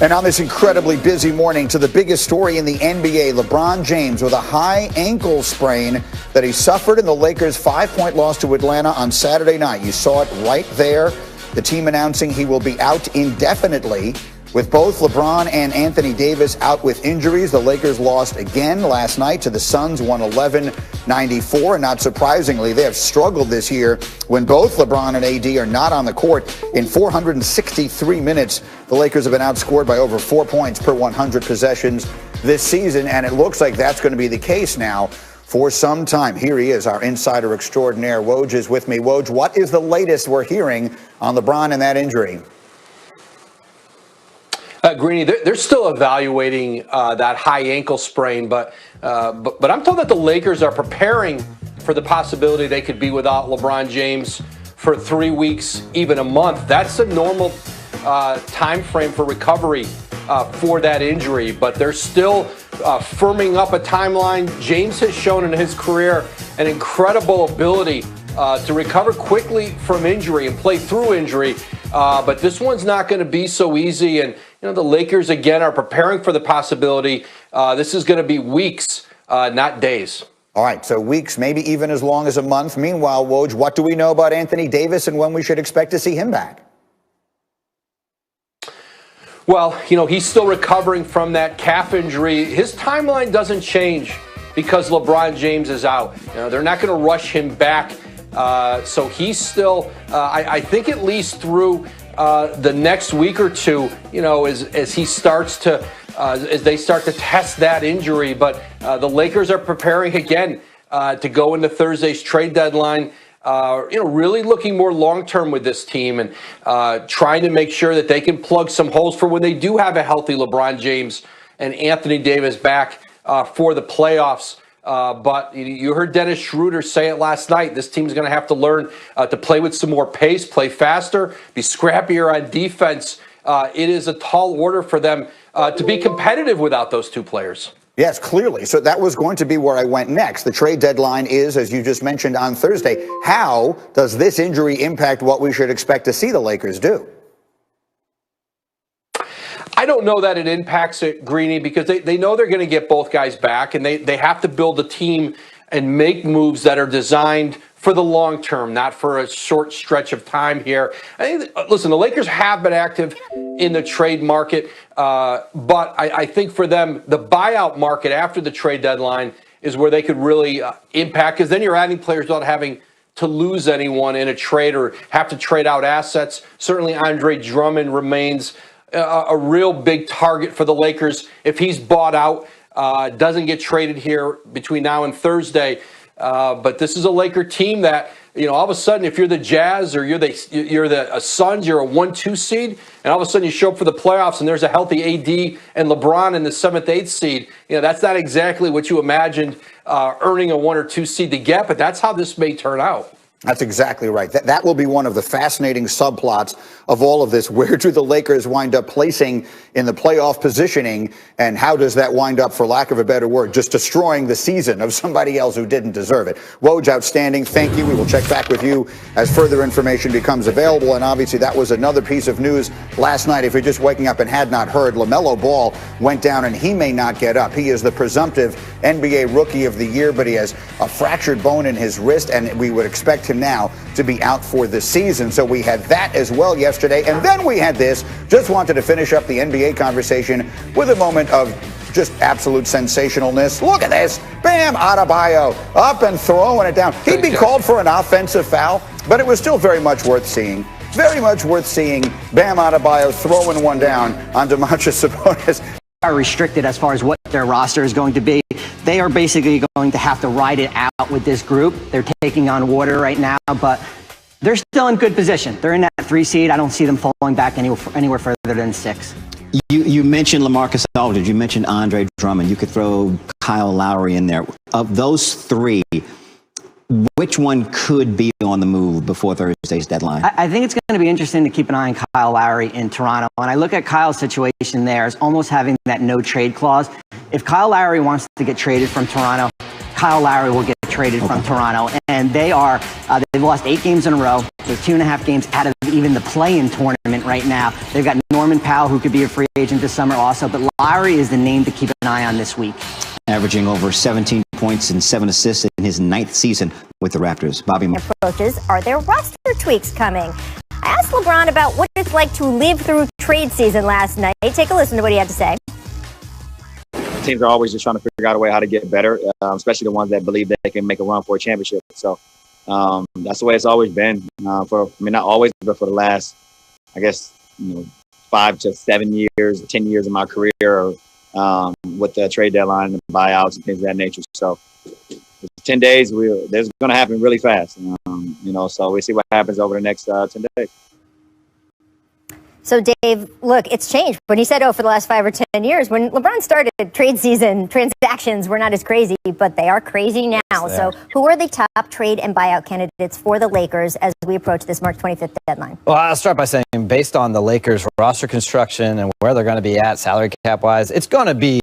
And on this incredibly busy morning, to the biggest story in the NBA, LeBron James with a high ankle sprain that he suffered in the Lakers' 5-point loss to Atlanta on Saturday night. You saw it right there. The team announcing he will be out indefinitely. With both LeBron and Anthony Davis out with injuries, the Lakers lost again last night to the Suns, 111-94. And not surprisingly, they have struggled this year when both LeBron and AD are not on the court. In 463 minutes, the Lakers have been outscored by over 4 points per 100 possessions this season. And it looks like that's going to be the case now for some time. Here he is, our insider extraordinaire. Woj is with me. Woj, what is the latest we're hearing on LeBron and that injury? Greeny, they're still evaluating that high ankle sprain, but I'm told that the Lakers are preparing for the possibility they could be without LeBron James for 3 weeks, even a month. That's a normal time frame for recovery for that injury, but they're still firming up a timeline. James has shown in his career an incredible ability to recover quickly from injury and play through injury, but this one's not going to be so easy. And you know, the Lakers again are preparing for the possibility. This is going to be weeks, not days. All right, so weeks, maybe even as long as a month. Meanwhile, Woj, what do we know about Anthony Davis and when we should expect to see him back? Well, you know, he's still recovering from that calf injury. His timeline doesn't change because LeBron James is out. You know, they're not going to rush him back. So he's still, I think, at least through the next week or two, you know, as he starts to, as they start to test that injury. But the Lakers are preparing again to go into Thursday's trade deadline. You know, really looking more long-term with this team and trying to make sure that they can plug some holes for when they do have a healthy LeBron James and Anthony Davis back for the playoffs. But you heard Dennis Schroeder say it last night. This team's going to have to learn to play with some more pace, play faster, be scrappier on defense. It is a tall order for them to be competitive without those two players. Yes, clearly. So that was going to be where I went next. The trade deadline is, as you just mentioned, on Thursday. How does this injury impact what we should expect to see the Lakers do? I don't know that it impacts it, Greeny, because they know they're going to get both guys back, and they have to build a team and make moves that are designed for the long term, not for a short stretch of time here. I think, listen, the Lakers have been active in the trade market, but I think for them, the buyout market after the trade deadline is where they could really impact, because then you're adding players without having to lose anyone in a trade or have to trade out assets. Certainly Andre Drummond remains a real big target for the Lakers. If he's bought out, doesn't get traded here between now and Thursday. But this is a Laker team that, you know, all of a sudden, if you're the Jazz or you're the Suns, you're a 1-2 seed, and all of a sudden you show up for the playoffs and there's a healthy AD and LeBron in the 7th, 8th seed. You know, that's not exactly what you imagined earning a 1 or 2 seed to get, but that's how this may turn out. That's exactly right. That will be one of the fascinating subplots of all of this. Where do the Lakers wind up placing in the playoff positioning, and how does that wind up, for lack of a better word, just destroying the season of somebody else who didn't deserve it? Woj, outstanding. Thank you. We will check back with you as further information becomes available. And obviously that was another piece of news last night. If you're just waking up and had not heard, LaMelo Ball went down and he may not get up. He is the presumptive NBA Rookie of the Year, but he has a fractured bone in his wrist, and we would expect him now to be out for the season. So we had that as well yesterday. And then we had this. Just wanted to finish up the NBA conversation with a moment of just absolute sensationalness. Look at this. Bam Adebayo up and throwing it down. He'd be called for an offensive foul, but it was still very much worth seeing. Very much worth seeing Bam Adebayo throwing one down on Domantas Sabonis. Are restricted as far as what their roster is going to be. They are basically going to have to ride it out with this group. They're taking on water right now, but they're still in good position. They're in that 3 seed. I don't see them falling back anywhere further than 6. You mentioned LaMarcus Aldridge. You mentioned Andre Drummond. You could throw Kyle Lowry in there. Of those 3, which one could be on the move before Thursday's deadline? I think it's going to be interesting to keep an eye on Kyle Lowry in Toronto. And I look at Kyle's situation there as almost having that no trade clause. If Kyle Lowry wants to get traded from Toronto, Kyle Lowry will get traded from Toronto. And they've lost 8 games in a row. They're 2.5 games out of even the play-in tournament right now. They've got Norman Powell, who could be a free agent this summer also, but Lowry is the name to keep an eye on this week. Averaging over 17 points and 7 assists in his 9th season with the Raptors. Bobby Moore. Approaches, are there roster tweaks coming? I asked LeBron about what it's like to live through trade season last night. Take a listen to what he had to say. Teams are always just trying to figure out a way how to get better, especially the ones that believe that they can make a run for a championship. So that's the way it's always been. Not always, but for the last, I guess, 5 to 7 years, 10 years of my career, with the trade deadline and buyouts and things of that nature. So 10 days, there's going to happen really fast. So we see what happens over the next 10 days. So, Dave, look, it's changed. When he said, for the last 5 or 10 years, when LeBron started trade season, transactions were not as crazy, but they are crazy now. So who are the top trade and buyout candidates for the Lakers as we approach this March 25th deadline? Well, I'll start by saying, based on the Lakers roster construction and where they're going to be at salary cap-wise, it's going to be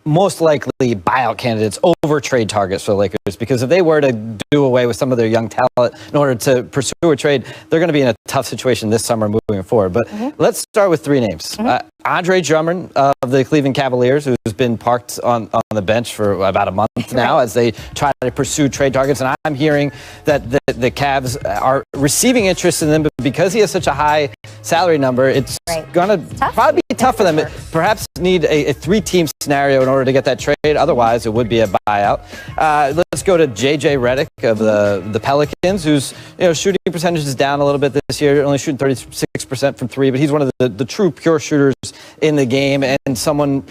most likely buyout candidates over trade targets for the Lakers, because if they were to do away with some of their young talent in order to pursue a trade, they're going to be in a tough situation this summer moving forward. But let's start with 3 names. Andre Drummond of the Cleveland Cavaliers, who's been parked on the bench for about a month now as they try to pursue trade targets. And I'm hearing that the Cavs are receiving interest in them, but because he has such a high salary number, it's going to probably be tough for them. Perhaps need a 3-team scenario in order to get that trade. Otherwise, it would be a buyout. Let's go to J.J. Redick of the Pelicans, whose shooting percentage is down a little bit this year, only shooting 36% from 3, but he's one of the true pure shooters in the game, and someone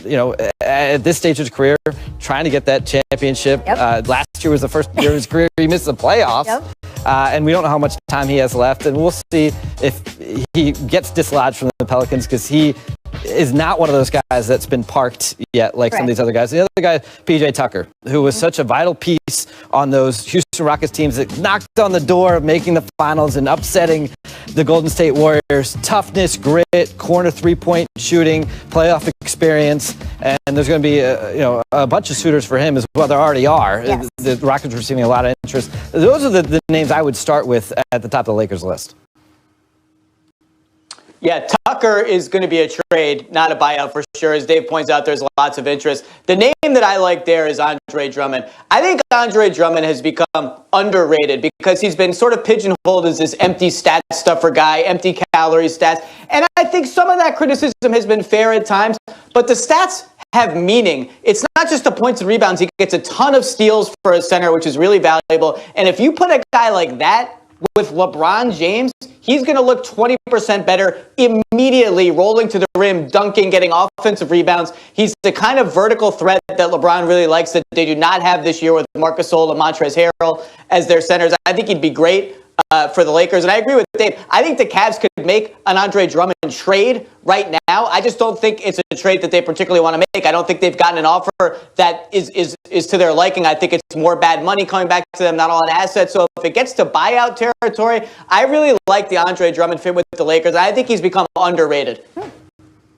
at this stage of his career trying to get that championship. Last year was the first year of his career he missed the playoffs. And we don't know how much time he has left, and we'll see if he gets dislodged from the Pelicans, because he is not one of those guys that's been parked yet like some of these other guys. The other guy, PJ Tucker, who was such a vital piece on those Houston Rockets teams that knocked on the door of making the finals and upsetting the Golden State Warriors. Toughness, grit, corner 3-point shooting, playoff experience, and there's going to be a bunch of suitors for him as well. There already are. The Rockets are receiving a lot of interest. Those are the names I would start with at the top of the Lakers list. Yeah, Tucker is going to be a trade, not a buyout for sure. As Dave points out, there's lots of interest. The name that I like there is Andre Drummond. I think Andre Drummond has become underrated because he's been sort of pigeonholed as this empty stat stuffer guy, empty calorie stats. And I think some of that criticism has been fair at times, but the stats have meaning. It's not just the points and rebounds. He gets a ton of steals for a center, which is really valuable. And if you put a guy like that with LeBron James, he's going to look 20% better immediately, rolling to the rim, dunking, getting offensive rebounds. He's the kind of vertical threat that LeBron really likes that they do not have this year with Marc Gasol and Montrezl Harrell as their centers. I think he'd be great for the Lakers. And I agree with Dave. I think the Cavs could make an Andre Drummond trade right now. I just don't think it's a trade that they particularly want to make. I don't think they've gotten an offer that is to their liking. I think it's more bad money coming back to them, not all in assets. So if it gets to buyout territory, I really like the Andre Drummond fit with the Lakers. I think he's become underrated.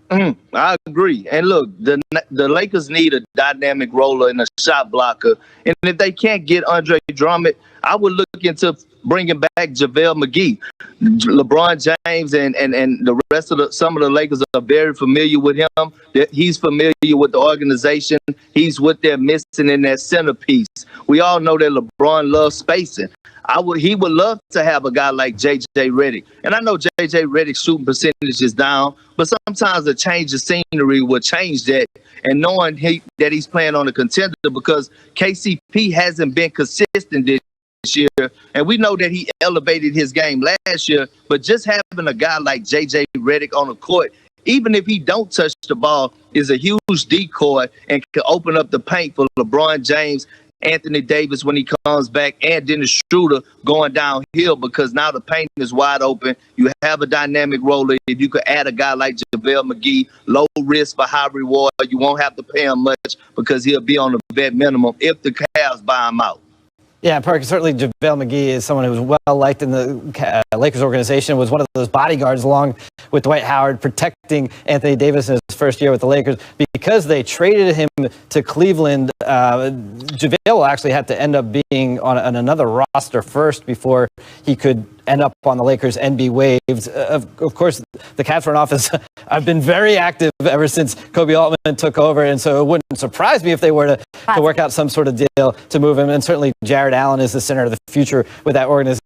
I agree. And look, the Lakers need a dynamic roller and a shot blocker. And if they can't get Andre Drummond, I would look into bringing back JaVale McGee. LeBron James and the rest of some of the Lakers are very familiar with him. He's familiar with the organization. He's what they're missing in that centerpiece. We all know that LeBron loves spacing. He would love to have a guy like J.J. Redick. And I know J.J. Redick's shooting percentage is down, but sometimes a change of scenery will change that. And knowing that he's playing on a contender, because KCP hasn't been consistent this year, and we know that he elevated his game last year, but just having a guy like J.J. Redick on the court, even if he don't touch the ball, is a huge decoy and can open up the paint for LeBron James, Anthony Davis when he comes back, and Dennis Schroeder going downhill, because now the paint is wide open. You have a dynamic roller. If you could add a guy like JaVale McGee, low risk for high reward, you won't have to pay him much because he'll be on the vet minimum if the Cavs buy him out. Yeah, Parker, certainly JaVale McGee is someone who was well liked in the Lakers organization, was one of those bodyguards along with Dwight Howard protecting Anthony Davis in his first year with the Lakers. Because they traded him to Cleveland, JaVale will actually have to end up being on another roster first before he could end up on the Lakers and be waived. Of course, the Cavs front office have been very active ever since Kobe Altman took over, and so it wouldn't surprise me if they were to work out some sort of deal to move him. And certainly Jared Allen is the center of the future with that organization.